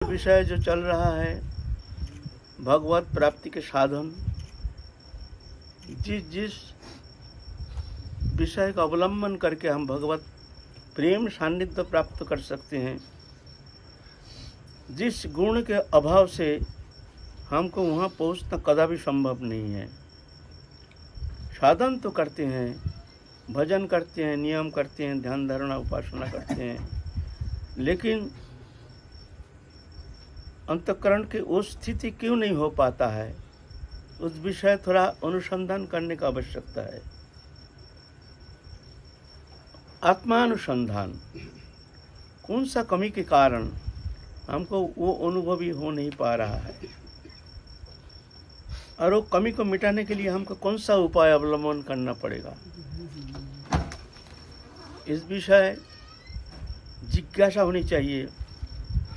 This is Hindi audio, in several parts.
विषय जो चल रहा है भगवत प्राप्ति के साधन, जिस जिस विषय का अवलंबन करके हम भगवत प्रेम सान्निध्य प्राप्त कर सकते हैं, जिस गुण के अभाव से हमको वहाँ पहुँचना कदापि संभव नहीं है। साधन तो करते हैं, भजन करते हैं, नियम करते हैं, ध्यान धारणा उपासना करते हैं, लेकिन अंतःकरण की वो स्थिति क्यों नहीं हो पाता है, उस विषय थोड़ा अनुसंधान करने का आवश्यकता है। आत्मानुसंधान, कौन सा कमी के कारण हमको वो अनुभवी हो नहीं पा रहा है और वो कमी को मिटाने के लिए हमको कौन सा उपाय अवलंबन करना पड़ेगा, इस विषय जिज्ञासा होनी चाहिए।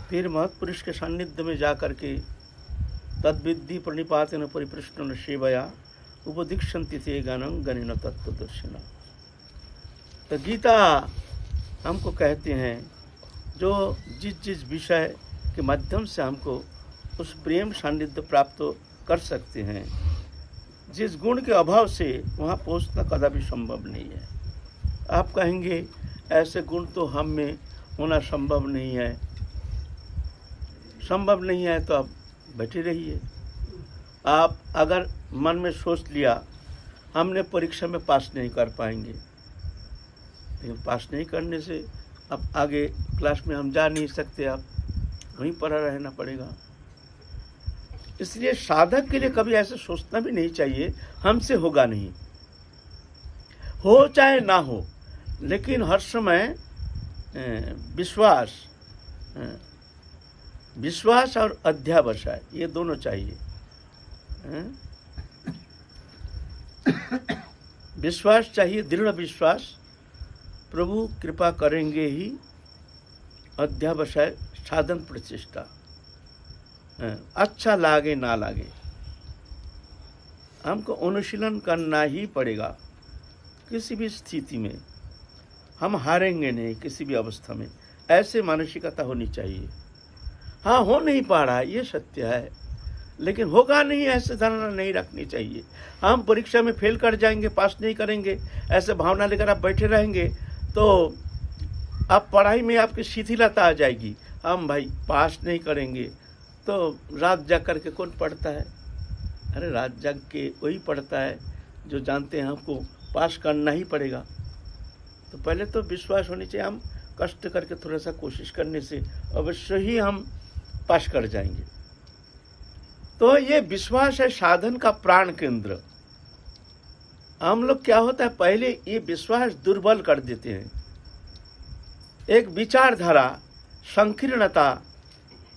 फिर महत्पुरुष के सान्निध्य में जा कर के तद्विद्धि प्रणिपातेन परिपृष्टेन सेवया उपदीक्षन्ति ते ज्ञानं गणेन तत्त्वदर्शिनः। तो गीता हमको कहते हैं जो जिस जिस विषय के माध्यम से हमको उस प्रेम सान्निध्य प्राप्त कर सकते हैं, जिस गुण के अभाव से वहाँ पहुँचना कदापि संभव नहीं है। आप कहेंगे ऐसे गुण तो हम में होना संभव नहीं है। संभव नहीं है तो आप बैठे रहिए। आप अगर मन में सोच लिया हमने परीक्षा में पास नहीं कर पाएंगे, लेकिन पास नहीं करने से अब आगे क्लास में हम जा नहीं सकते, आप वहीं पर रहना पड़ेगा। इसलिए साधक के लिए कभी ऐसे सोचना भी नहीं चाहिए हमसे होगा नहीं, हो चाहे ना हो, लेकिन हर समय विश्वास और अध्यावसाय ये दोनों चाहिए। विश्वास चाहिए, दृढ़ विश्वास, प्रभु कृपा करेंगे ही, अध्यावसाय साधन प्रचेष्टा, अच्छा लागे ना लागे हमको अनुशीलन करना ही पड़ेगा। किसी भी स्थिति में हम हारेंगे नहीं, किसी भी अवस्था में ऐसे मानसिकता होनी चाहिए। हाँ, हो नहीं पा रहा है ये सत्य है, लेकिन होगा नहीं ऐसे धारणा नहीं रखनी चाहिए। हम परीक्षा में फेल कर जाएंगे, पास नहीं करेंगे, ऐसे भावना लेकर आप बैठे रहेंगे तो आप पढ़ाई में आपकी शिथिलता आ जाएगी। हम भाई पास नहीं करेंगे तो रात जाग करके कौन पढ़ता है? अरे रात जाग के वही पढ़ता है जो जानते हैं हमको पास करना ही पड़ेगा। तो पहले तो विश्वास होनी चाहिए, हम कष्ट करके थोड़ा सा कोशिश करने से अवश्य ही हम पास कर जाएंगे। तो ये विश्वास है साधन का प्राण केंद्र। हम लोग क्या होता है, पहले ये विश्वास दुर्बल कर देते हैं। एक विचारधारा, संकीर्णता,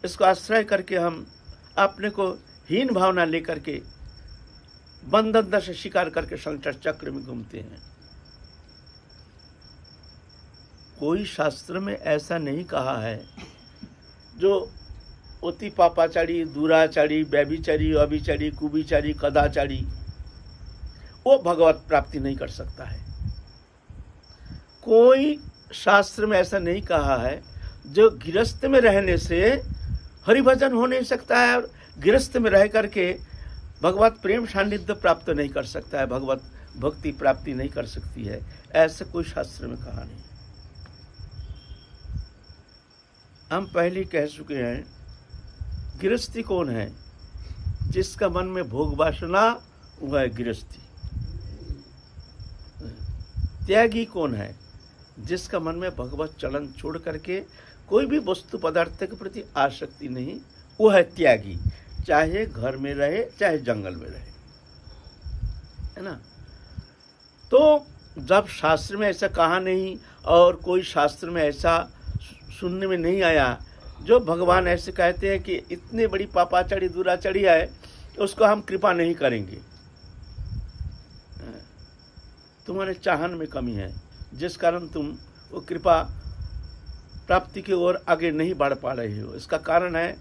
इसको आश्रय करके हम अपने को हीन भावना लेकर के बंधन से शिकार करके संसार चक्र में घूमते हैं। कोई शास्त्र में ऐसा नहीं कहा है जो अति पापाचारी, दुराचारी, व्यभिचारी, अभिचारी, कुविचारी, कदाचारी वो भगवत प्राप्ति नहीं कर सकता है। कोई शास्त्र में ऐसा नहीं कहा है जो गृहस्थ में रहने से हरिभजन हो नहीं सकता है और गृहस्थ में रह करके भगवत प्रेम सान्निध्य प्राप्त नहीं कर सकता है, भगवत भक्ति प्राप्ति नहीं कर सकती है। ऐसा कोई शास्त्र में कहा नहीं। हम पहले कह चुके हैं, गृहस्थी कौन है? जिसका मन में भोग वासना, वह है गृहस्थी। त्यागी कौन है? जिसका मन में भगवत चलन छोड़ करके कोई भी वस्तु पदार्थ के प्रति आसक्ति नहीं, वो है त्यागी। चाहे घर में रहे, चाहे जंगल में रहे, है ना। तो जब शास्त्र में ऐसा कहा नहीं और कोई शास्त्र में ऐसा सुनने में नहीं आया जो भगवान ऐसे कहते हैं कि इतनी बड़ी पापाचारी, दुराचारी है, उसको हम कृपा नहीं करेंगे, तुम्हारे चाहन में कमी है, जिस कारण तुम वो कृपा प्राप्ति की ओर आगे नहीं बढ़ पा रहे हो। इसका कारण है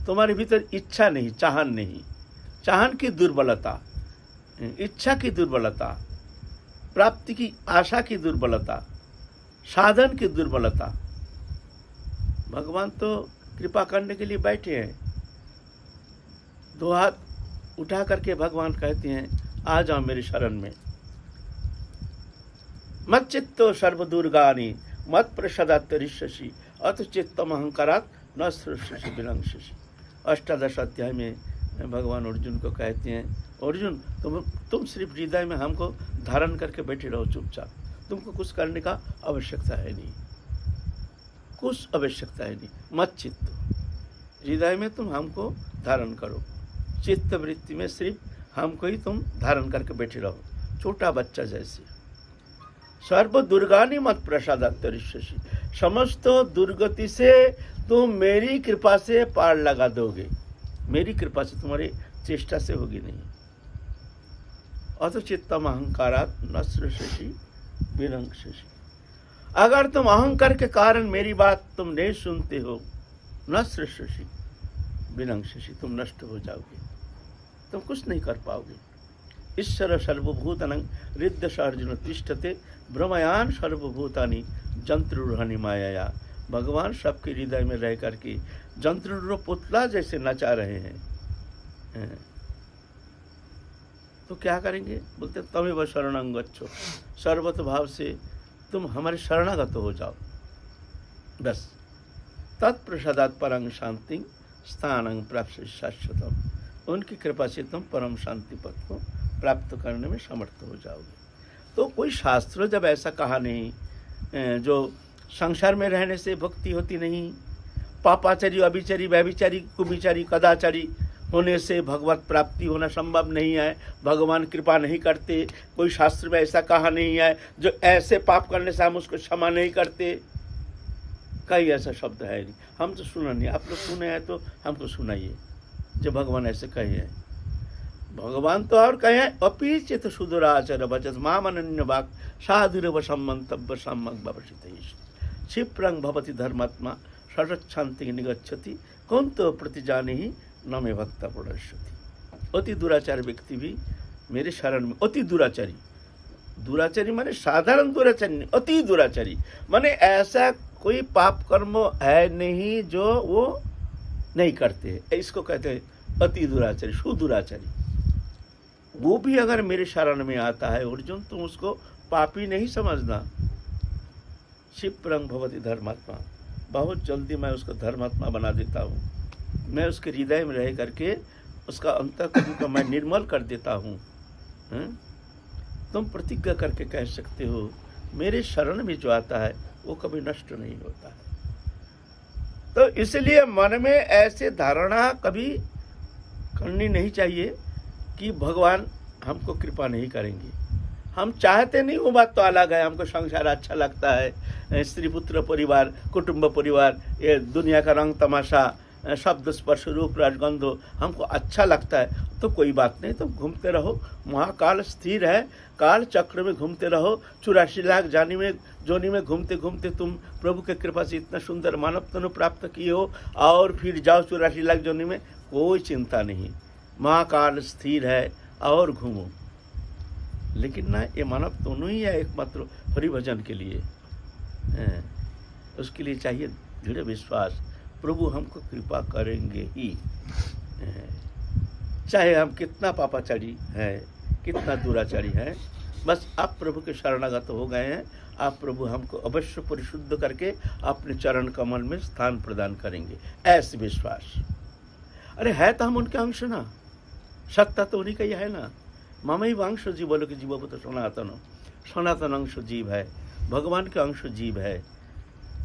तुम्हारे भीतर इच्छा नहीं, चाहन नहीं, चाहन की दुर्बलता, इच्छा की दुर्बलता, प्राप्ति की आशा की दुर्बलता, साधन की दुर्बलता। भगवान तो कृपा करने के लिए बैठे हैं। दो हाथ उठा करके भगवान कहते हैं आ जाओ मेरी शरण में। मत चित्तो सर्व दुर्गानी मत प्रसादात ऋषि अत चित्तम अहंकारात न सृष्टि विनंक्षसि। अष्टादश अध्याय में भगवान अर्जुन को कहते हैं, अर्जुन तुम सिर्फ हृदय में हमको धारण करके बैठे रहो चुपचाप, तुमको कुछ करने का आवश्यकता है नहीं, कुछ आवश्यकता है नहीं। मत चित्त, हृदय में तुम हमको धारण करो, चित्त वृत्ति में सिर्फ हमको ही तुम धारण करके बैठे रहो, छोटा बच्चा जैसे। सर्व दुर्गानी मत प्रसादात ऋषि, समस्त दुर्गति से तुम मेरी कृपा से पार लगा दोगे, मेरी कृपा से, तुम्हारी चेष्टा से होगी नहीं। अथ चित्तम अहंकारात न सृष्टि विनंक्षसि, अगर तुम अहंकार के कारण मेरी बात तुम नहीं सुनते हो, न सृष्टि विनंक्षसि, तुम नष्ट हो जाओगे, तुम कुछ नहीं कर पाओगे। ईश्वर सर्वभूतानां हृदय अर्जुन तिष्ठते ब्रह्मयान सर्वभूतानि जंतुरूढ़ानि माया। भगवान सबके हृदय में रह करके जंतुरूढ़ पुतला जैसे नचा रहे हैं। तो क्या करेंगे? बोलते तमेव शरणं गच्छो, सर्वत भाव से तुम हमारे शरणागत हो जाओ, बस। तत्प्रसादात् परं शांति स्थानं प्राप्स्य शाश्वतम, उनकी कृपा से तुम परम शांति पद को प्राप्त करने में समर्थ हो जाओगे। तो कोई शास्त्र जब ऐसा कहा नहीं, जो संसार में रहने से भक्ति होती नहीं, पापाचारी अभिचारी व्यभिचारी कुभिचारी कदाचारी होने से भगवत प्राप्ति होना संभव नहीं है, भगवान कृपा नहीं करते। कोई शास्त्र में ऐसा कहा नहीं है जो ऐसे पाप करने से हम उसको क्षमा नहीं करते, कहीं ऐसा शब्द है नहीं। हम तो सुना नहीं, आप लोग सुने हैं तो हमको सुनाइए जो भगवान ऐसे कहे हैं। भगवान तो और कहे हैं अपि चित सुदुराचर भजत माम अनन्य वाक् साधुरव सम्मन्तव्य सम्यक् भवसितैः क्षिप्रं भवति धर्मात्मा सर्वशान्ति निगच्छति कौन्तो प्रतिजानिहि न मे भक्ता प्रणश्यति। अति दुराचार व्यक्ति भी मेरे शरण में, अति दुराचारी, दुराचारी माने साधारण दुराचारी नहीं, अति दुराचारी माने ऐसा कोई पाप कर्म है नहीं जो वो नहीं करते, इसको कहते हैं अति दुराचारी, सुदुराचारी। वो भी अगर मेरे शरण में आता है अर्जुन, तुम उसको पापी नहीं समझना। क्षिप्रं भवति धर्मात्मा, बहुत जल्दी मैं उसको धर्मात्मा बना देता हूँ, मैं उसके हृदय में रह करके उसका अंतःकरण को मैं निर्मल कर देता हूँ। तुम प्रतिज्ञा करके कह सकते हो मेरे शरण में जो आता है वो कभी नष्ट नहीं होता है। तो इसलिए मन में ऐसे धारणा कभी करनी नहीं चाहिए कि भगवान हमको कृपा नहीं करेंगे। हम चाहते नहीं, वो बात तो अलग है, हमको संसार अच्छा लगता है, स्त्री पुत्र परिवार कुटुंब परिवार, ये दुनिया का रंग तमाशा शब्द स्पर्श रूप राजगंध हमको अच्छा लगता है, तो कोई बात नहीं, तो घूमते रहो। महाकाल स्थिर है, काल चक्र में घूमते रहो। 84 लाख जोनी में घूमते घूमते तुम प्रभु के कृपा से इतना सुंदर मानव तनु प्राप्त किए हो, और फिर जाओ 84 लाख जोनी में, कोई चिंता नहीं, महाकाल स्थिर है और घूमो। लेकिन ना, ये मानव दोनों ही है एकमात्र हरिभजन के लिए, उसके लिए चाहिए दृढ़ विश्वास, प्रभु हमको कृपा करेंगे ही, चाहे हम कितना पापाचारी हैं, कितना दुराचारी हैं। बस आप प्रभु के शरणागत हो गए हैं, आप प्रभु हमको अवश्य परिशुद्ध करके अपने चरण कमल में स्थान प्रदान करेंगे, ऐसे विश्वास। अरे है तो हम उनके अंश ना, सत्ता तो उन्हीं का ही है ना। ममैव अंश जीव, बोलो कि जीव तो सनातन, सनातन अंश जीव है, भगवान के अंश जीव है।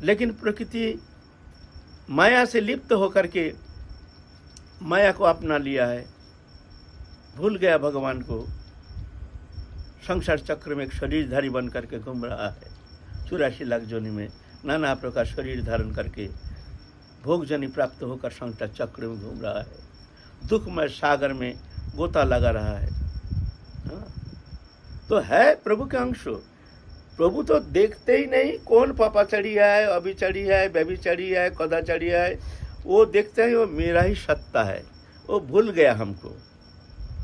लेकिन प्रकृति माया से लिप्त होकर के माया को अपना लिया है, भूल गया भगवान को, संसार चक्र में एक शरीरधारी बन करके घूम रहा है। 84 लाख जोनि में नाना प्रकार शरीर धारण करके भोगजनी प्राप्त होकर संसार चक्र में घूम रहा है, दुखमय सागर में गोता लगा रहा है। तो है प्रभु के अंश। प्रभु तो देखते ही नहीं कौन पापाचारी है, अभिचारी है, व्यभिचारी है, कदाचारी है, वो देखते हैं वो मेरा ही सत्ता है। वो भूल गया हमको,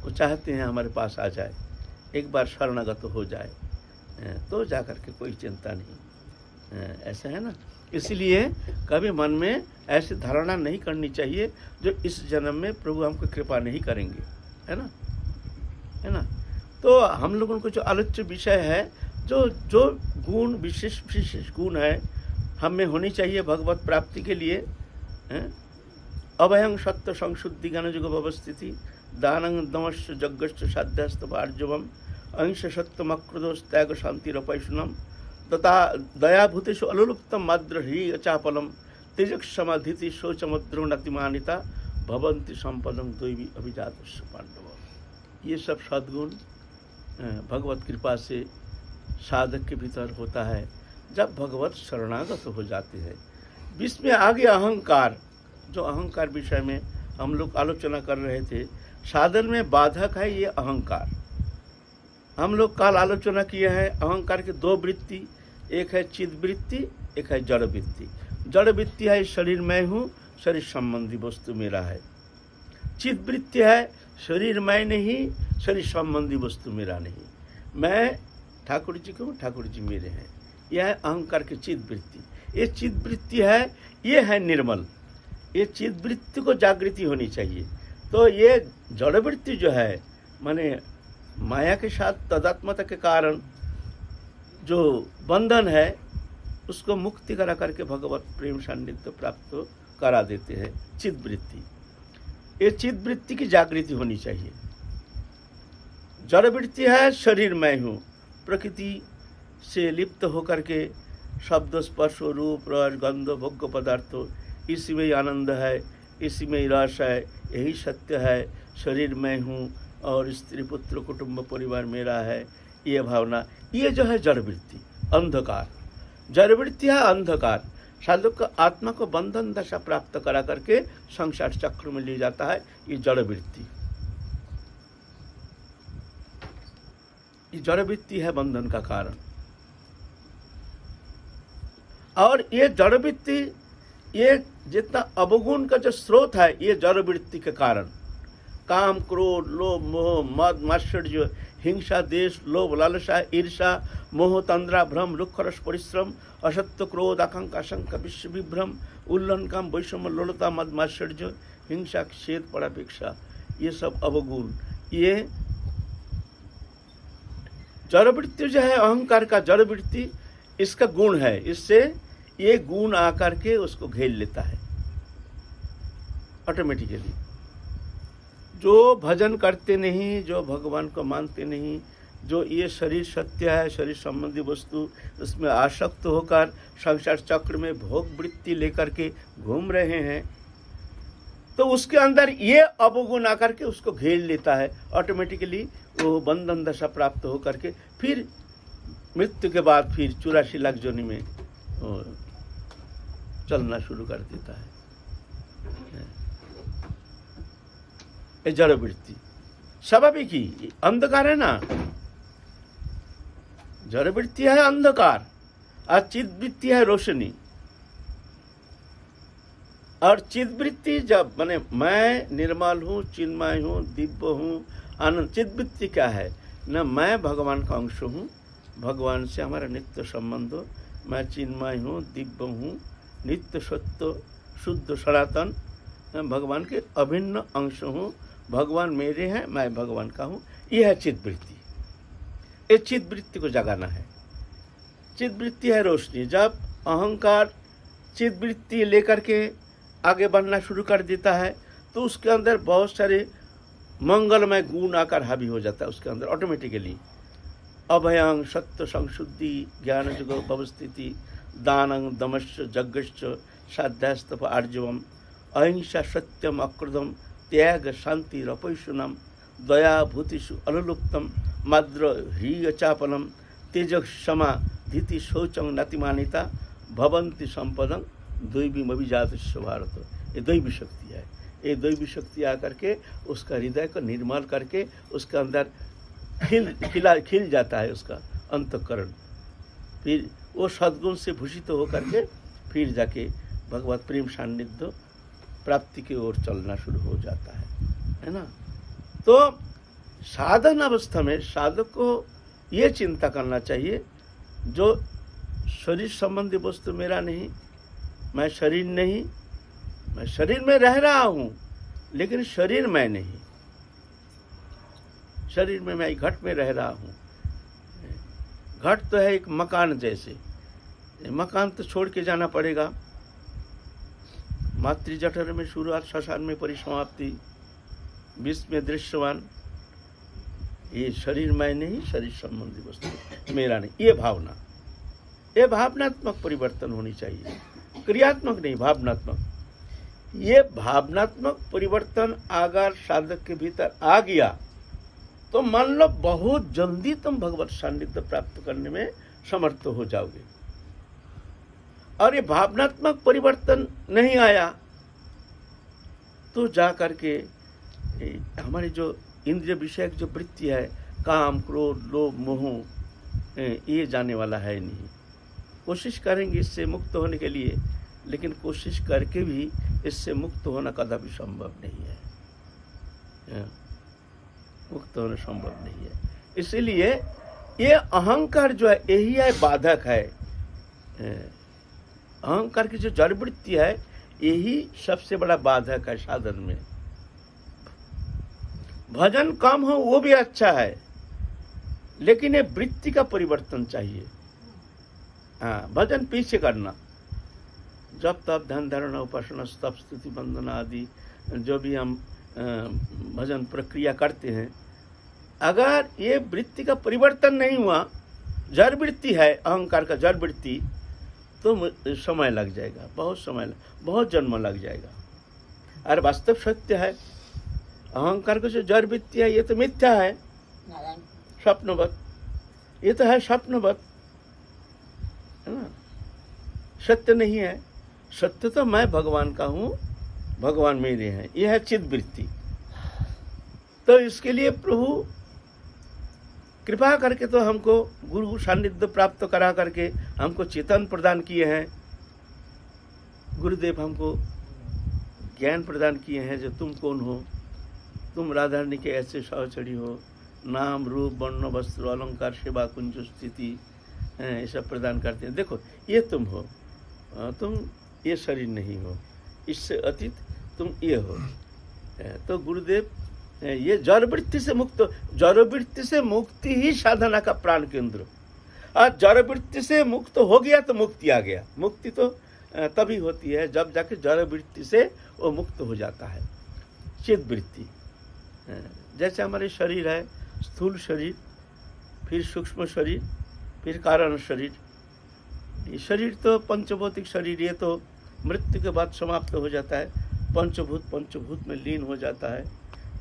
वो चाहते हैं हमारे पास आ जाए, एक बार शरणागत हो जाए, तो जा कर के कोई चिंता नहीं। ऐसा है ना। इसलिए कभी मन में ऐसी धारणा नहीं करनी चाहिए जो इस जन्म में प्रभु हमको कृपा नहीं करेंगे, है ना, है ना। तो हम लोगों को जो आलोच्य विषय है, जो जो गुण विशेष विशेष गुण है हम में होनी चाहिए भगवत प्राप्ति के लिए, अभयं सत्य संशुद्धि ज्ञान युग व्यवस्थिति, दानं दमश्च यज्ञश्च साध्यस्तव आर्जवम, अहिंसा सत्यम अक्रोधोष त्याग शांति रपैषुनम, तथा दयाभूतेषु अलुलुप्तम माद्र हि अचापलम, तेजक्षमाधिति शोचमुद्रो नतिमानिता, भवन्ति संपदं दैवी अभिजातस्य पांडव। ये सब सद्गुण भगवत कृपा से साधक के भीतर होता है जब भगवत शरणागत हो जाते हैं। इसमें आगे अहंकार, जो अहंकार विषय में हम लोग आलोचना कर रहे थे, साधन में बाधक है ये अहंकार। हम लोग कल आलोचना किया है अहंकार के दो वृत्ति, एक है चिद वृत्ति, एक है जड़ वृत्ति। जड़ वृत्ति है शरीर मैं हूँ, शरीर संबंधी वस्तु मेरा है। चिद वृत्ति है शरीर मैं नहीं, शरीर संबंधी वस्तु मेरा नहीं, मैं ठाकुर जी को, ठाकुर जी मेरे हैं। यह है अहंकार की चिद वृत्ति। ये चिद वृत्ति है, ये है निर्मल। ये चिद वृत्ति को जागृति होनी चाहिए। तो ये जड़ वृत्ति जो है, माने माया के साथ तदात्मता के कारण जो बंधन है, उसको मुक्ति करा करके भगवत प्रेम सान्निध्य प्राप्त करा देते हैं चिद वृत्ति। ये चिद वृत्ति की जागृति होनी चाहिए। जड़ वृत्ति है शरीर मैं हूँ, प्रकृति से लिप्त होकर के शब्द स्पर्श रूप रस गंध भोग्य पदार्थ, इसी में ही आनंद है, इसी में ही रस है, यही सत्य है, शरीर मैं हूँ और स्त्री पुत्र कुटुंब परिवार मेरा है, ये भावना, ये जो है जड़ वृत्ति, अंधकार। जड़ वृत्ति है अंधकार। साधक को आत्मा को बंधन दशा प्राप्त करा करके संसार चक्र में ले जाता है ये जड़ वृत्ति। ये जड़ वृत्ति है बंधन का कारण। और ये जड़ वृत्ति, ये जितना अवगुण का जो स्रोत है, ये जड़ वृत्ति के कारण काम क्रोध लोभ मोह मद मात्सर्य हिंसा देश लोभ लालसा ईर्षा मोह तंद्रा भ्रम रुक्षरस परिश्रम असत्य क्रोध आकांक्षा आशंका विश्व विभ्रम उल्लन काम वैषम्य लोलता मद मात्सर्य हिंसा क्षेद परापेक्षा, ये सब अवगुण, ये जड़ वृत्ति जो है अहंकार का जड़ वृत्ति, इसका गुण है। इससे ये गुण आकर के उसको घेर लेता है ऑटोमेटिकली। जो भजन करते नहीं, जो भगवान को मानते नहीं, जो ये शरीर सत्य है, शरीर संबंधी वस्तु, उसमें आसक्त होकर संसार चक्र में भोग वृत्ति लेकर के घूम रहे हैं, तो उसके अंदर ये अवगुण आकर के उसको घेर लेता है ऑटोमेटिकली। वो बंधन दशा प्राप्त होकर के फिर मृत्यु के बाद फिर 84 लाख योनि में चलना शुरू कर देता है। ये जड़ वृत्ति स्वाभाविक ही अंधकार है ना। जड़ वृत्ति है अंधकार और चिद वृत्ति है रोशनी। और चिद वृत्ति जब माने मैं निर्मल हूँ, चिन्मय हूँ, दिव्य हूँ, आनंद। चिद वृत्ति क्या है न, मैं भगवान का अंश हूँ, भगवान से हमारा नित्य संबंध हो, मैं चिन्मय हूँ, दिव्य हूँ, नित्य सत्य शुद्ध सनातन, मैं भगवान के अभिन्न अंश हूँ, भगवान मेरे हैं, मैं भगवान का हूँ। यह है चिद वृत्ति। ये चिद वृत्ति को जगाना है। चिद वृत्ति है रोशनी। जब अहंकार चिद वृत्ति लेकर के आगे बढ़ना शुरू कर देता है तो उसके अंदर बहुत सारे मंगलमय गुण आकर हावी हो जाता है उसके अंदर ऑटोमेटिकली। अभयं सत्य संशुद्धि ज्ञान युग व्यवस्थिति दानं दमश्च यज्ञश्च साध्यास्तप आर्जवम अहिंसा सत्यम अक्रोधम त्याग शांति रपैषुनम दया भूतिषु अलुलुप्तम माद्र ह्रिय चापलम तेज क्षमा धीति शौचम नतिमानिता भवंती संपदं दैवीमभिजात भारत। ये दैवी शक्ति है। ये दैवी शक्ति आकर के उसका हृदय को निर्मल करके उसके अंदर खिल जाता है उसका अंतःकरण। फिर वो सद्गुण से भूषित होकर के फिर जाके भगवत प्रेम सान्निध्य प्राप्ति की ओर चलना शुरू हो जाता है ना। तो साधन अवस्था में साधक को ये चिंता करना चाहिए, जो शरीर संबंधी वस्तु मेरा नहीं, मैं शरीर नहीं, मैं शरीर में रह रहा हूं लेकिन शरीर मैं नहीं। शरीर में मैं घट में रह रहा हूं। घट तो है एक मकान जैसे, मकान तो छोड़ के जाना पड़ेगा। मातृजठर में शुरुआत, श्मशान में परिसमाप्ति, विश्व में दृश्यमान। ये शरीर मैं नहीं, शरीर संबंधी वस्तु मेरा नहीं, ये भावना, ये भावनात्मक परिवर्तन होनी चाहिए, क्रियात्मक नहीं, भावनात्मक। ये भावनात्मक परिवर्तन अगर साधक के भीतर आ गया तो मान लो बहुत जल्दी तुम भगवत सान्निध्य प्राप्त करने में समर्थ हो जाओगे। और ये भावनात्मक परिवर्तन नहीं आया तो जा करके हमारी जो इंद्रिय विषयक जो वृत्ति है, काम, क्रोध, लोभ, मोह, ये जाने वाला है नहीं। कोशिश करेंगे इससे मुक्त होने के लिए, लेकिन कोशिश करके भी इससे मुक्त होना कदापि संभव नहीं है। मुक्त होना संभव नहीं है। इसीलिए ये अहंकार जो है यही है बाधक है। अहंकार की जो जड़ वृत्ति है यही सबसे बड़ा बाधक है साधन में। भजन कम हो वो भी अच्छा है, लेकिन ये वृत्ति का परिवर्तन चाहिए। हाँ, भजन पीछे करना, जब तब ध्यान धारणा, उपासना, स्तव, स्तुति, वंदना आदि जो भी हम भजन प्रक्रिया करते हैं, अगर ये वृत्ति का परिवर्तन नहीं हुआ, जड़ वृत्ति है, अहंकार का जड़ वृत्ति, तो समय लग जाएगा, बहुत समय, बहुत जन्म लग जाएगा। और वास्तव सत्य है, अहंकार का जो जड़ वृत्ति है ये तो मिथ्या है, स्वप्नवत, ये तो है स्वप्नवत, है ना, सत्य नहीं है। सत्य तो मैं भगवान का हूँ, भगवान मेरे हैं, यह है चिद वृत्ति। तो इसके लिए प्रभु कृपा करके तो हमको गुरु सान्निध्य प्राप्त करा करके हमको चेतन प्रदान किए हैं। गुरुदेव हमको ज्ञान प्रदान किए हैं, जो तुम कौन हो, तुम राधा रानी के ऐसे सहचरी हो, नाम, रूप, वर्ण, वस्त्र, अलंकार, सेवा, कुंज, स्थिति, ये सब प्रदान करते हैं। देखो ये तुम हो, तुम ये शरीर नहीं हो, इससे अतीत तुम ये हो। तो गुरुदेव ये जड़ वृत्ति से मुक्त, जड़ वृत्ति से मुक्ति ही साधना का प्राण केंद्र। और जड़ वृत्ति से मुक्त हो गया तो मुक्ति आ गया। मुक्ति तो तभी होती है जब जाके जड़ वृत्ति से वो मुक्त हो जाता है। चिद वृत्ति, जैसे हमारे शरीर है, स्थूल शरीर, फिर सूक्ष्म शरीर, फिर कारण शरीर। ये शरीर तो पंचभौतिक शरीर, ये तो मृत्यु के बाद समाप्त हो जाता है, पंचभूत में लीन हो जाता है।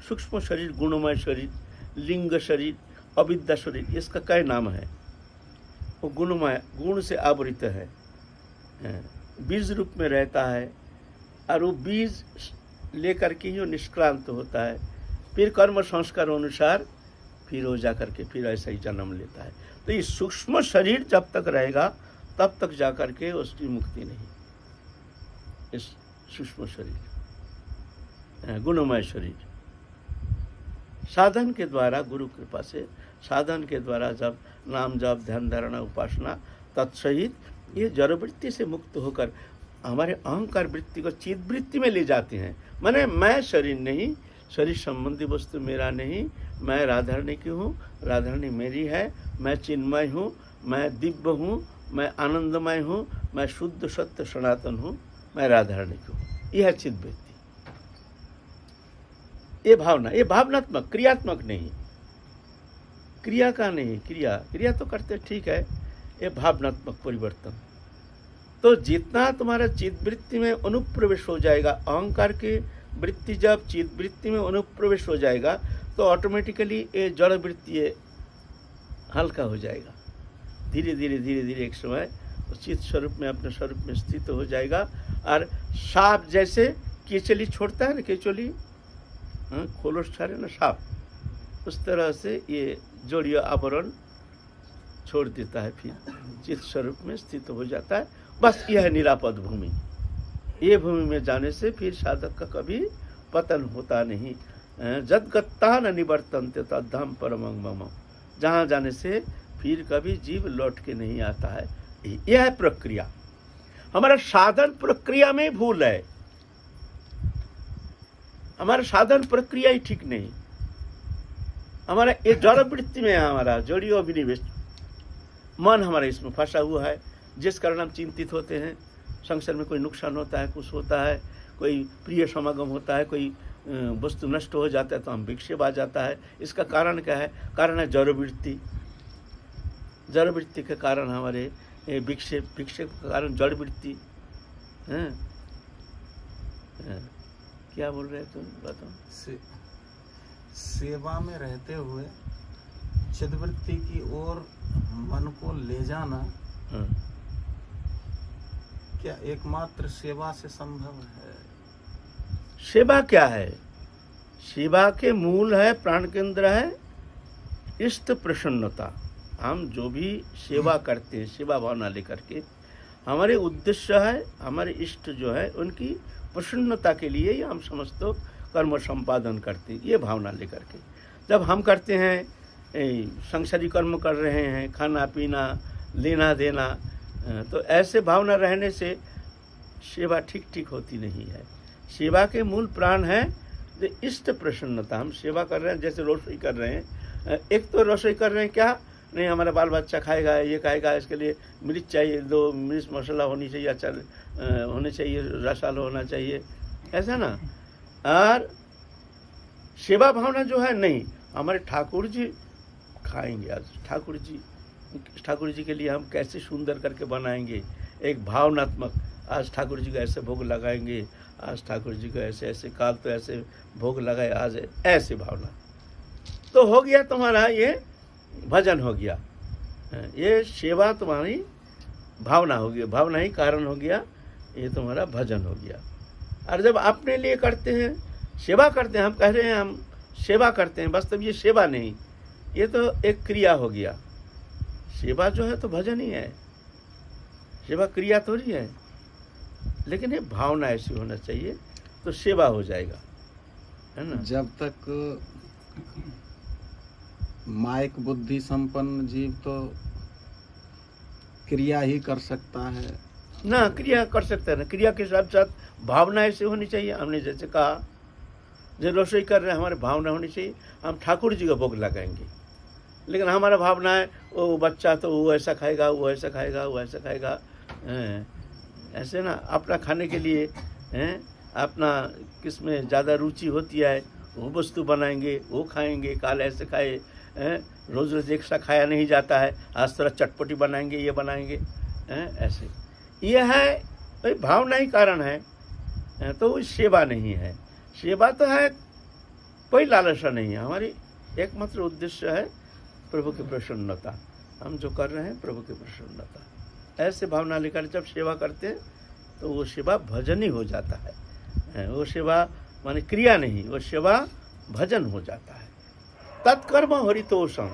सूक्ष्म शरीर, गुणमय शरीर, लिंग शरीर, अविद्या शरीर, इसका कई नाम है। वो गुणमय, गुण से आवृत है, बीज रूप में रहता है, और वो बीज लेकर के ही निष्क्रांत होता है। फिर कर्म संस्कार अनुसार फिर वो जा करके फिर ऐसा ही जन्म लेता है। तो ये सूक्ष्म शरीर जब तक रहेगा तब तक जा करके उसकी मुक्ति नहीं। इस सूक्ष्म शरीर, गुणमय शरीर, साधन के द्वारा, गुरु कृपा से साधन के द्वारा जब नाम जप, ध्यान धारणा, उपासना तत्सहित ये जड़ वृत्ति से मुक्त होकर हमारे अहंकार वृत्ति को चिद वृत्ति में ले जाते हैं। माने मैं शरीर नहीं, शरीर संबंधी वस्तु मेरा नहीं, मैं राधा रानी की हूँ, राधा रानी मेरी है, मैं चिन्मय हूँ, मैं दिव्य हूँ, मैं आनंदमय हूँ, मैं शुद्ध सत्य सनातन हूँ, मैं राधा रानी की हूँ। यह है चिद वृत्ति। ये भावना, ये भावनात्मक, क्रियात्मक नहीं, क्रिया का नहीं। क्रिया तो करते ठीक है, ये भावनात्मक परिवर्तन। तो जितना तुम्हारा चिद वृत्ति में अनुप्रवेश हो जाएगा, अहंकार की वृत्ति जब चिद वृत्ति में अनुप्रवेश हो जाएगा तो ऑटोमेटिकली ये जड़ वृत्ति हल्का हो जाएगा। धीरे धीरे एक समय चित स्वरूप में, अपने स्वरूप में स्थित हो जाएगा। और सांप जैसे केचली छोड़ता है ना, केचली खोलस छाड़े ना सांप, उस तरह से ये जोड़िया आवरण छोड़ देता है, फिर चित स्वरूप में स्थित हो जाता है। बस यह है निरापद भूमि। ये भूमि में जाने से फिर साधक का कभी पतन होता नहीं। जदगत्ता न निवर्तन्ते तद्धाम परमं मम, जहाँ जाने से फिर कभी जीव लौट के नहीं आता है, यह है प्रक्रिया। हमारा साधन प्रक्रिया में भूल है, हमारा साधन प्रक्रिया ही ठीक नहीं। हमारा ये जड़ वृत्ति में है, हमारा जड़ीय अभिनिवेश मन हमारा इसमें फंसा हुआ है, जिस कारण हम चिंतित होते हैं। संसार में कोई नुकसान होता है, कुछ होता है, कोई प्रिय समागम होता है, कोई वस्तु नष्ट हो जाता है तो हम विक्षेप आ जाता है। इसका कारण क्या है? कारण है जड़ वृत्ति। जड़ वृत्ति के कारण हमारे विक्षेप, विक्षेप के कारण जड़ वृत्ति। क्या बोल रहे तुम, बताओ। सेवा में रहते हुए चिदवृत्ति की ओर मन को ले जाना क्या एकमात्र सेवा से संभव है? सेवा क्या है? सेवा के मूल है, प्राण केंद्र है इष्ट प्रसन्नता। हम जो भी सेवा करते हैं, सेवा भावना लेकर के, हमारे उद्देश्य है हमारे इष्ट जो है उनकी प्रसन्नता के लिए ही हम समस्त कर्म संपादन करते हैं, ये भावना लेकर के। जब हम करते हैं संसारी कर्म कर रहे हैं, खाना पीना लेना देना, तो ऐसे भावना रहने से सेवा ठीक ठीक होती नहीं है। सेवा के मूल प्राण है जो इष्ट प्रसन्नता। हम सेवा कर रहे हैं, जैसे रसोई कर रहे हैं, एक तो रसोई कर रहे हैं क्या नहीं, हमारा बाल बच्चा खाएगा, ये खाएगा, इसके लिए मिर्च चाहिए, 2 मिर्च मसाला होनी चाहिए, अचार होने चाहिए, रसाल होना चाहिए, ऐसा ना। और सेवा भावना जो है नहीं, हमारे ठाकुर जी खाएंगे आज, ठाकुर जी के लिए हम कैसे सुंदर करके बनाएंगे, एक भावनात्मक, आज ठाकुर जी को ऐसे भोग लगाएंगे, आज ठाकुर जी को ऐसे ऐसे, काल तो ऐसे भोग लगाए, आज ऐसे भावना, तो हो गया तुम्हारा ये भजन हो गया, ये सेवा तुम्हारी भावना हो गई, भावना ही कारण हो गया, ये तुम्हारा भजन हो गया। और जब अपने लिए करते हैं, सेवा करते हैं, हम कह रहे हैं हम सेवा करते हैं, वास्तव ये सेवा नहीं, ये तो एक क्रिया हो गया। सेवा जो है तो भजन ही है, सेवा क्रिया थोड़ी है, लेकिन ये भावना ऐसी होना चाहिए तो सेवा हो जाएगा, है ना। जब तक माइक बुद्धि संपन्न जीव तो क्रिया ही कर सकता है ना, क्रिया कर सकता है ना, क्रिया के साथ साथ भावना ऐसी होनी चाहिए। हमने जैसे कहा, जो रसोई कर रहे हैं, हमारी भावना होनी चाहिए हम ठाकुर जी का भोग लगाएंगे, लेकिन हमारा भावना है वो बच्चा तो वो ऐसा खाएगा, वो ऐसा खाएगा, वो ऐसा खाएगा, ऐसे ना अपना खाने के लिए अपना किसमें ज़्यादा रुचि होती है वो वस्तु बनाएंगे, वो खाएंगे, काल ऐसे खाए, रोज़ रोज़ एक सा खाया नहीं जाता है, आज थोड़ा चटपटी बनाएंगे, ये बनाएंगे, ऐसे ये है भाई, भावना ही कारण है, तो वो सेवा नहीं है। सेवा तो है, कोई लालसा नहीं है, हमारी एकमात्र उद्देश्य है प्रभु की प्रसन्नता। हम जो कर रहे हैं प्रभु की प्रसन्नता, ऐसे भावना लेकर जब सेवा करते हैं तो वो सेवा भजन ही हो जाता है। वो सेवा माने क्रिया नहीं, वो सेवा भजन हो जाता है। तत्कर्म हरितोषम,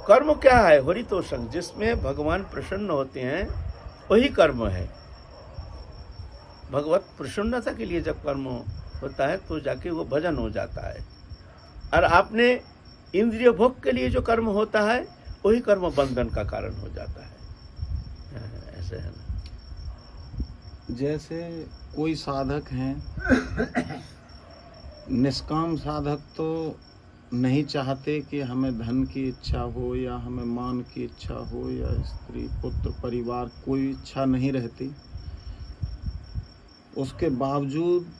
कर्म क्या है? हरितोषम, जिसमें भगवान प्रसन्न होते हैं वही कर्म है। भगवत प्रसन्नता के लिए जब कर्म होता है तो जाके वो भजन हो जाता है। और आपने इंद्रिय भोग के लिए जो कर्म होता है वही कर्म बंधन का कारण हो जाता है, ऐसे है ना। जैसे कोई साधक हैं, निष्काम साधक तो नहीं चाहते कि हमें धन की इच्छा हो या हमें मान की इच्छा हो या स्त्री पुत्र परिवार, कोई इच्छा नहीं रहती। उसके बावजूद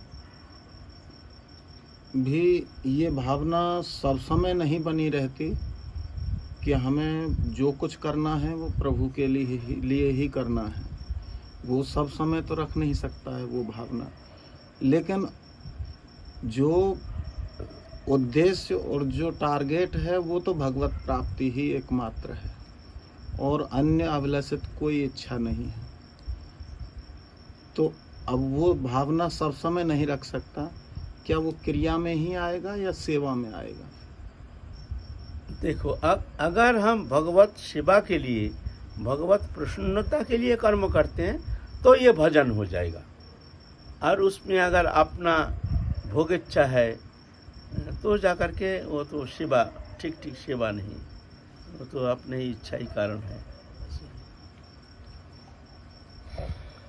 भी ये भावना सब समय नहीं बनी रहती कि हमें जो कुछ करना है वो प्रभु के लिए ही करना है। वो सब समय तो रख नहीं सकता है वो भावना, लेकिन जो उद्देश्य और जो टारगेट है वो तो भगवत प्राप्ति ही एकमात्र है और अन्य अभिलषित कोई इच्छा नहीं है। तो अब वो भावना सब समय नहीं रख सकता, क्या वो क्रिया में ही आएगा या सेवा में आएगा? देखो, अब अगर हम भगवत सेवा के लिए, भगवत प्रसन्नता के लिए कर्म करते हैं तो ये भजन हो जाएगा। और उसमें अगर अपना भोग इच्छा है तो जाकर के वो तो सेवा ठीक ठीक सेवा नहीं, वो तो अपने ही इच्छा ही कारण है।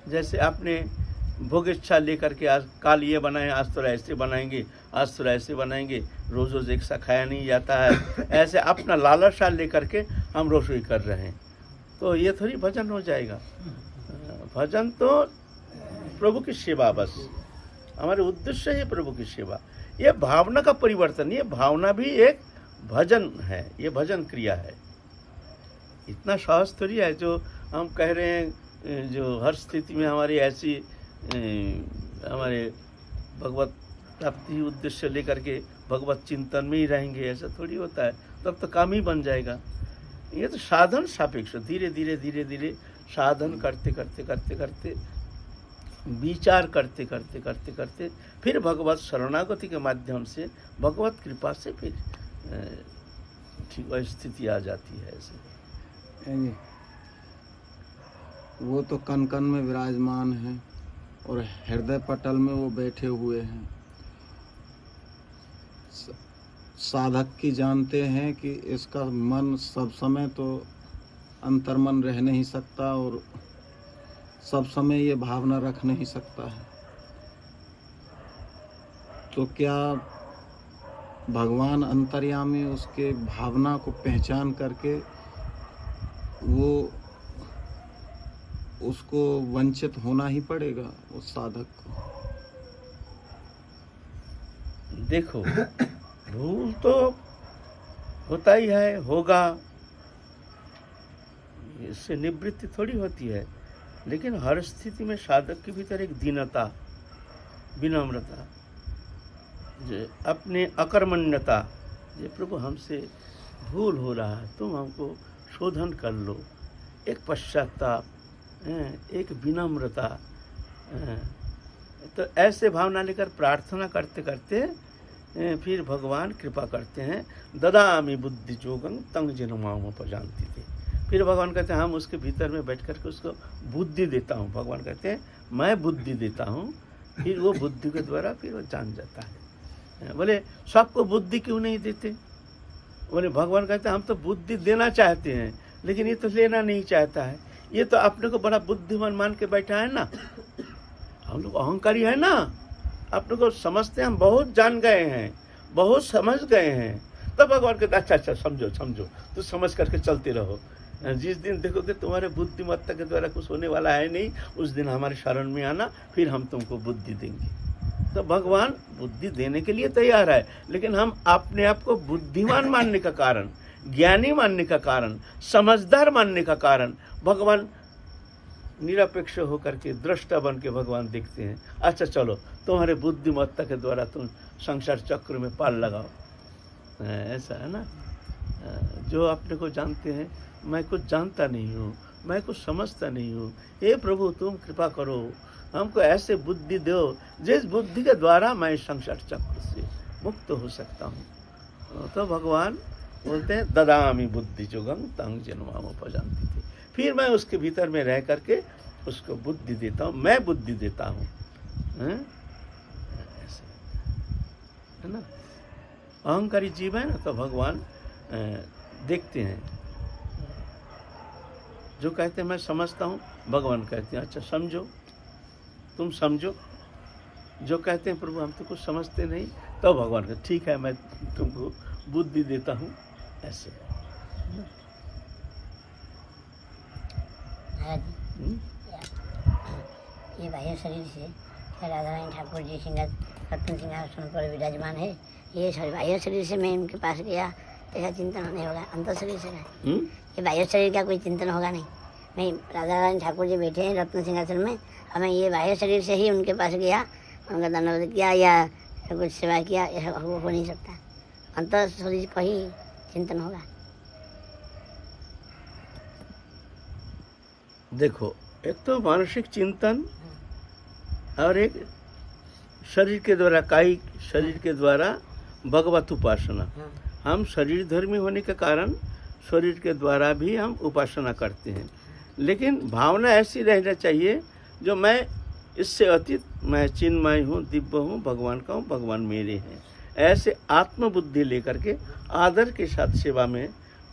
जैसे आपने भोग इच्छा लेकर के आज काल ये बनाए, आज थोड़ा ऐसे बनाएंगे, आज थोड़ा ऐसे बनाएंगे, रोज़ रोज़ एक सा खाया नहीं जाता है, ऐसे अपना लालसा लेकर के हम रसोई कर रहे हैं, तो ये थोड़ी भजन हो जाएगा। भजन तो प्रभु की सेवा, बस हमारे उद्देश्य है प्रभु की सेवा। ये भावना का परिवर्तन, ये भावना भी एक भजन है, ये भजन क्रिया है। इतना सहज थोड़ी है जो हम कह रहे हैं, जो हर स्थिति में हमारी ऐसी हमारे भगवत प्राप्ति उद्देश्य लेकर के भगवत चिंतन में ही रहेंगे, ऐसा थोड़ी होता है, तब तो काम ही बन जाएगा। ये तो साधन सापेक्ष, धीरे धीरे धीरे धीरे साधन करते करते करते करते, विचार करते करते करते करते, फिर भगवत शरणागति के माध्यम से, भगवत कृपा से फिर ठीक वह स्थिति आ जाती है। ऐसे वो तो कण कण में विराजमान है और हृदय पटल में वो बैठे हुए हैं। साधक की जानते हैं कि इसका मन सब समय तो अंतर्मन रह नहीं सकता और सब समय ये भावना रख नहीं सकता है। तो क्या भगवान अंतर्यामी उसके भावना को पहचान करके वो उसको वंचित होना ही पड़ेगा उस साधक को। देखो, भूल तो होता ही है, होगा, इससे निवृत्ति थोड़ी होती है, लेकिन हर स्थिति में साधक के भीतर एक दीनता, विनम्रता, जो अपने अकर्मण्यता, जो प्रभु हमसे भूल हो रहा है, तुम हमको शोधन कर लो, एक पश्चाताप, एक विनम्रता, तो ऐसे भावना लेकर प्रार्थना करते करते फिर भगवान कृपा करते हैं। ददामि बुद्धि जोगं तंग जनमाम उपजानती थे। फिर भगवान कहते हैं हम उसके भीतर में बैठ कर के उसको बुद्धि देता हूँ। भगवान कहते हैं मैं बुद्धि देता हूँ, फिर वो बुद्धि के द्वारा फिर वो जान जाता है। बोले सबको बुद्धि क्यों नहीं देते? बोले भगवान कहते हैं हम तो बुद्धि देना चाहते हैं, लेकिन ये तो लेना नहीं चाहता है। ये तो अपने को बड़ा बुद्धिमान मान के बैठा है ना, हम लोग अहंकारी है ना, अपने को समझते हैं हम बहुत जान गए हैं, बहुत समझ गए हैं। तब भगवान कहते अच्छा अच्छा समझो समझो, तो समझ करके चलते रहो। जिस दिन देखोगे तुम्हारे बुद्धिमत्ता के द्वारा कुछ होने वाला है नहीं, उस दिन हमारे शरण में आना, फिर हम तुमको बुद्धि देंगे। तो भगवान बुद्धि देने के लिए तैयार है, लेकिन हम अपने आप को बुद्धिमान मानने का कारण, ज्ञानी मानने का कारण, समझदार मानने का कारण भगवान निरपेक्ष होकर के दृष्टा बन के भगवान देखते हैं। अच्छा चलो तुम्हारे बुद्धिमत्ता के द्वारा तुम संसार चक्र में पाल लगाओ, ऐसा है ना। जो अपने को जानते हैं मैं कुछ जानता नहीं हूँ, मैं कुछ समझता नहीं हूँ, हे प्रभु तुम कृपा करो, हमको ऐसे बुद्धि दो जिस बुद्धि के द्वारा मैं संसार चक्र से मुक्त हो सकता हूँ। तो भगवान बोलते हैं ददामि बुद्धि जोगं तंग जनमाम उपजानती थी। फिर मैं उसके भीतर में रह करके उसको बुद्धि देता हूँ, मैं बुद्धि देता हूँ, ऐसे है ना। अहंकारी जीव है ना, तो भगवान देखते हैं। जो कहते हैं मैं समझता हूँ, भगवान कहते हैं अच्छा समझो, तुम समझो। जो कहते हैं प्रभु हम तो कुछ समझते नहीं, तो भगवान कहते ठीक है मैं तुमको बुद्धि देता हूँ, ऐसे। ये बाह्य शरीर से राधा रानी ठाकुर जी रत्न सिंहासन पर विराजमान है। ये बाह्य शरीर से मैं इनके पास गया, ऐसा चिंतन नहीं होगा। अंतर शरीर से नहीं, ये बाह्य शरीर का कोई चिंतन होगा नहीं। मैं राधा रानी ठाकुर जी बैठे हैं रत्न सिंहासन में, हमें ये बाह्य शरीर से ही उनके पास गया, उनका धन्यवाद किया या कुछ सेवा किया, ऐसा हो नहीं सकता। अंतर शरीर का ही चिंतन होगा। देखो एक तो मानसिक चिंतन और एक शरीर के द्वारा, कायिक शरीर के द्वारा भगवत उपासना। हम शरीर धर्मी होने के कारण शरीर के द्वारा भी हम उपासना करते हैं, लेकिन भावना ऐसी रहना चाहिए जो मैं इससे अतीत, मैं चिन्मय हूँ, दिव्य हूँ, भगवान का हूँ, भगवान मेरे हैं। ऐसे आत्मबुद्धि लेकर के आदर के साथ सेवा में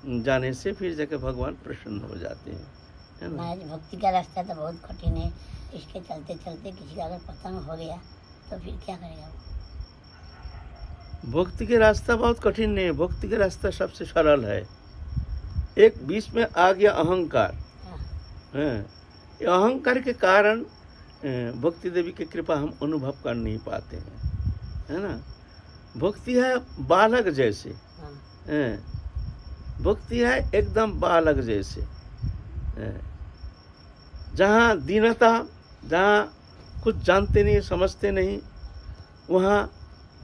जाने से फिर जाकर भगवान प्रसन्न हो जाते हैं। है ना। महाराज भक्ति का रास्ता तो बहुत कठिन है, इसके चलते चलते किसी का अगर पतन हो गया तो फिर क्या करेगा वो? भक्ति के रास्ता बहुत कठिन नहीं है, भक्ति के रास्ता सबसे सरल है। एक बीच में आ गया अहंकार, हाँ, है। ये अहंकार के कारण भक्ति देवी की कृपा हम अनुभव कर नहीं पाते हैं, है ना। भक्ति है बालक जैसे, हाँ, है। भक्ति है एकदम बालक जैसे, है। जहाँ दीनता, जहाँ कुछ जानते नहीं समझते नहीं, वहाँ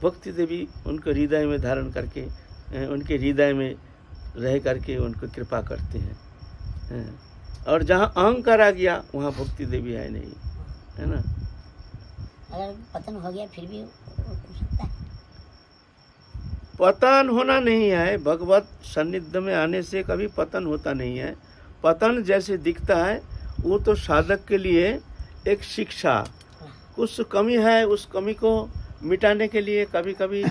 भक्ति देवी उनको हृदय में धारण करके, उनके हृदय में रह करके उनको कृपा करते हैं। और जहाँ अहंकार आ गया वहाँ भक्ति देवी है नहीं, है ना। अगर पतन हो गया फिर भी उठ सकता है। पतन होना नहीं है, भगवत सान्निध्य में आने से कभी पतन होता नहीं है। पतन जैसे दिखता है वो तो साधक के लिए एक शिक्षा, कुछ कमी है उस कमी को मिटाने के लिए कभी कभी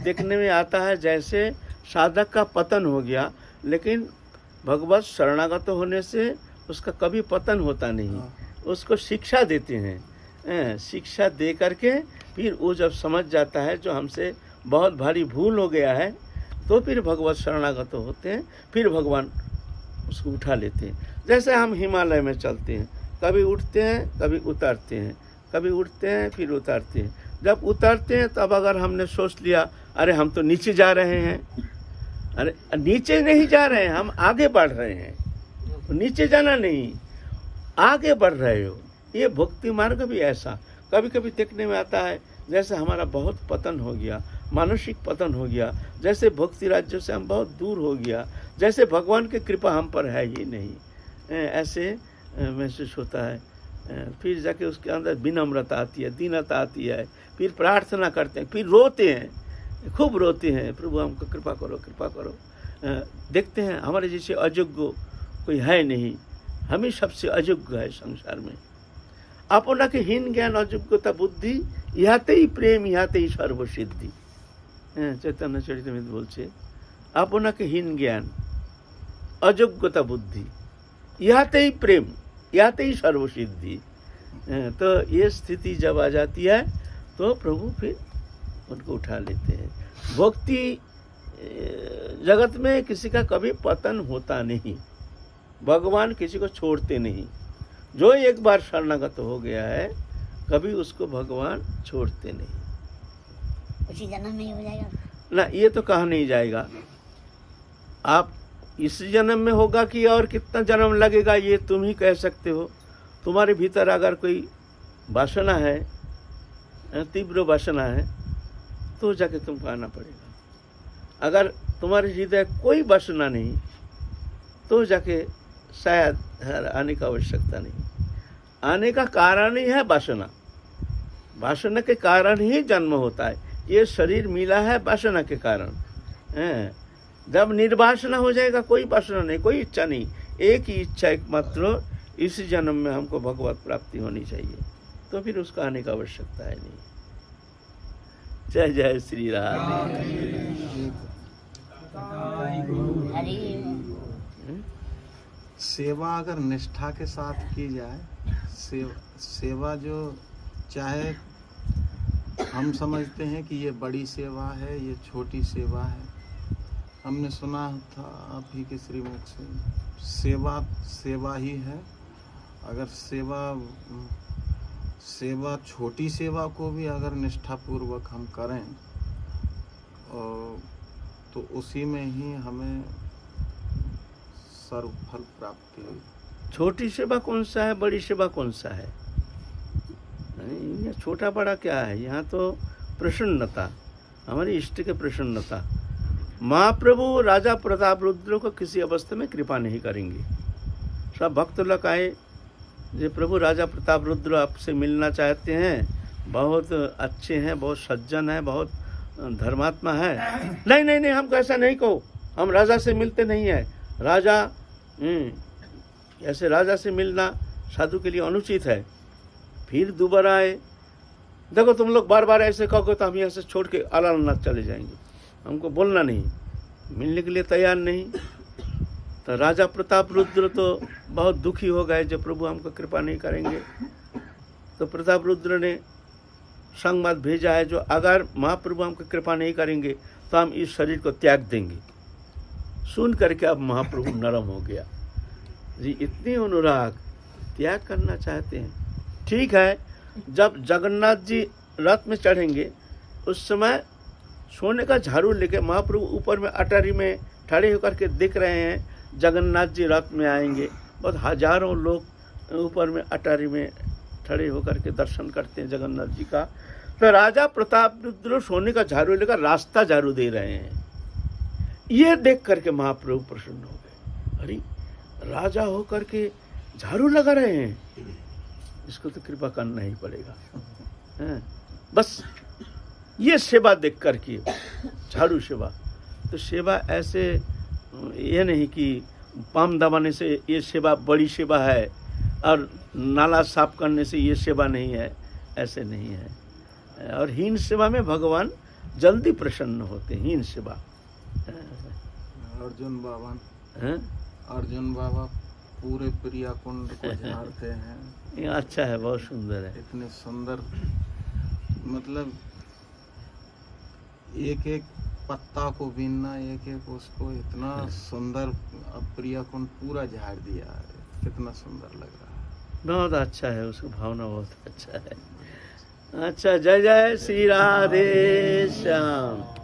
देखने में आता है जैसे साधक का पतन हो गया, लेकिन भगवत शरणागत होने से उसका कभी पतन होता नहीं। उसको शिक्षा देते हैं, शिक्षा दे करके फिर वो जब समझ जाता है जो हमसे बहुत भारी भूल हो गया है, तो फिर भगवत शरणागत होते हैं, फिर भगवान उसको उठा लेते हैं। जैसे हम हिमालय में चलते हैं, कभी उठते हैं कभी उतरते हैं, कभी उठते हैं फिर उतरते हैं। जब उतरते हैं तब अगर हमने सोच लिया अरे हम तो नीचे जा रहे हैं, अरे नीचे नहीं जा रहे हैं, हम आगे बढ़ रहे हैं, नीचे जाना नहीं, आगे बढ़ रहे हो। ये भक्ति मार्ग भी ऐसा कभी कभी देखने में आता है जैसे हमारा बहुत पतन हो गया, मानसिक पतन हो गया, जैसे भक्ति राज्य से हम बहुत दूर हो गया, जैसे भगवान की कृपा हम पर है ही नहीं, ऐसे महसूस होता है। फिर जाके उसके अंदर विनम्रता आती है, दीनता आती है, फिर प्रार्थना करते हैं, फिर रोते हैं, खूब रोते हैं, प्रभु हमको कृपा करो कृपा करो। देखते हैं हमारे जैसे अयोग्य कोई है नहीं, हम ही सबसे अयोग्य है संसार में। अपना के हीन ज्ञान अयोग्यता बुद्धि इहाते ही प्रेम इहाते ही सर्वसिद्धि। चैतन्य चरितमृत बोलছে अपना के हीन ज्ञान अयोग्यता बुद्धि इहाते ही प्रेम इहाते ही सर्वसिद्धि। तो ये स्थिति जब आ जाती है तो प्रभु फिर उनको उठा लेते हैं। भक्ति जगत में किसी का कभी पतन होता नहीं, भगवान किसी को छोड़ते नहीं। जो एक बार शरणागत हो गया है कभी उसको भगवान छोड़ते नहीं। उसी जन्म में ही हो जाएगा ना, ये तो कहा नहीं जाएगा। आप इस जन्म में होगा कि और कितना जन्म लगेगा ये तुम ही कह सकते हो। तुम्हारे भीतर अगर कोई वासना है, तीव्र वासना है, तो जाके तुमको आना पड़ेगा। अगर तुम्हारे हृदय कोई वासना नहीं तो जाके शायद आने का आवश्यकता नहीं। आने का कारण ही है वासना, वासना के कारण ही जन्म होता है। ये शरीर मिला है वासना के कारण। जब निर्वासना हो जाएगा, कोई वासना नहीं, कोई इच्छा नहीं, एक ही इच्छा एकमात्र, इस जन्म में हमको भगवत प्राप्ति होनी चाहिए, तो फिर उसका आने का आवश्यकता है नहीं। जय जय श्री राम। हरि सेवा अगर निष्ठा के साथ की जाए, सेवा जो चाहे हम समझते हैं कि ये बड़ी सेवा है, ये छोटी सेवा है। हमने सुना था आप ही के श्रीमुख से, सेवा सेवा ही है। अगर सेवा छोटी सेवा को भी अगर निष्ठापूर्वक हम करें तो उसी में ही हमें सर्वफल प्राप्ति होगी। छोटी सेवा कौन सा है, बड़ी सेवा कौन सा है? नहीं, ये छोटा बड़ा क्या है? यहाँ तो प्रसन्नता, हमारी इष्ट के प्रसन्नता। महाप्रभु राजा प्रताप रुद्र को किसी अवस्था में कृपा नहीं करेंगे। सब भक्त लोग आए, जो प्रभु राजा प्रताप रुद्र आपसे मिलना चाहते हैं, बहुत अच्छे हैं, बहुत सज्जन हैं, बहुत धर्मात्मा है। नहीं नहीं नहीं, हमको ऐसा नहीं कहो, हम राजा से मिलते नहीं हैं। राजा ऐसे राजा से मिलना साधु के लिए अनुचित है। फिर दोबारा आए, देखो तुम लोग बार बार ऐसे कहोगे तो हम यहाँ से छोड़ के अलारनाथ चले जाएंगे, हमको बोलना नहीं, मिलने के लिए तैयार नहीं। तो राजा प्रताप रुद्र तो बहुत दुखी हो गए जब प्रभु हमको कृपा नहीं करेंगे। तो प्रताप रुद्र ने संवाद भेजा है जो अगर महाप्रभु हमको कृपा नहीं करेंगे तो हम इस शरीर को त्याग देंगे। सुन करके अब महाप्रभु नरम हो गया जी, इतनी अनुराग त्याग करना चाहते हैं। ठीक है, जब जगन्नाथ जी रथ में चढ़ेंगे उस समय सोने का झाड़ू लेके महाप्रभु ऊपर में अटारी में खड़े होकर के देख रहे हैं जगन्नाथ जी रथ में आएंगे। बहुत हजारों लोग ऊपर में अटारी में खड़े होकर के दर्शन करते हैं जगन्नाथ जी का। तो राजा प्रताप रुद्र सोने का झाड़ू लेकर रास्ता झाड़ू दे रहे हैं। ये देख करके महाप्रभु प्रसन्न हो गए। अरे राजा होकर के झाड़ू लगा रहे हैं, इसको तो कृपा करना ही पड़ेगा। हैं? बस ये सेवा देख करके, झाड़ू सेवा तो सेवा ऐसे ये नहीं कि पाम दबाने से ये सेवा बड़ी सेवा है और नाला साफ करने से ये सेवा नहीं है, ऐसे नहीं है। और हीन सेवा में भगवान जल्दी प्रसन्न होते हैं। हीन सेवा अर्जुन बाबा पूरे प्रिया कुंड को झाड़ते हैं। ये अच्छा है, बहुत सुंदर है। इतने सुंदर, मतलब एक एक पत्ता को बीनना, एक एक उसको इतना सुंदर, अब प्रिया कुंड पूरा झाड़ दिया है। कितना सुंदर लग रहा है। बहुत अच्छा है, उसकी भावना बहुत अच्छा है। अच्छा, जय जय श्री राधे श्याम।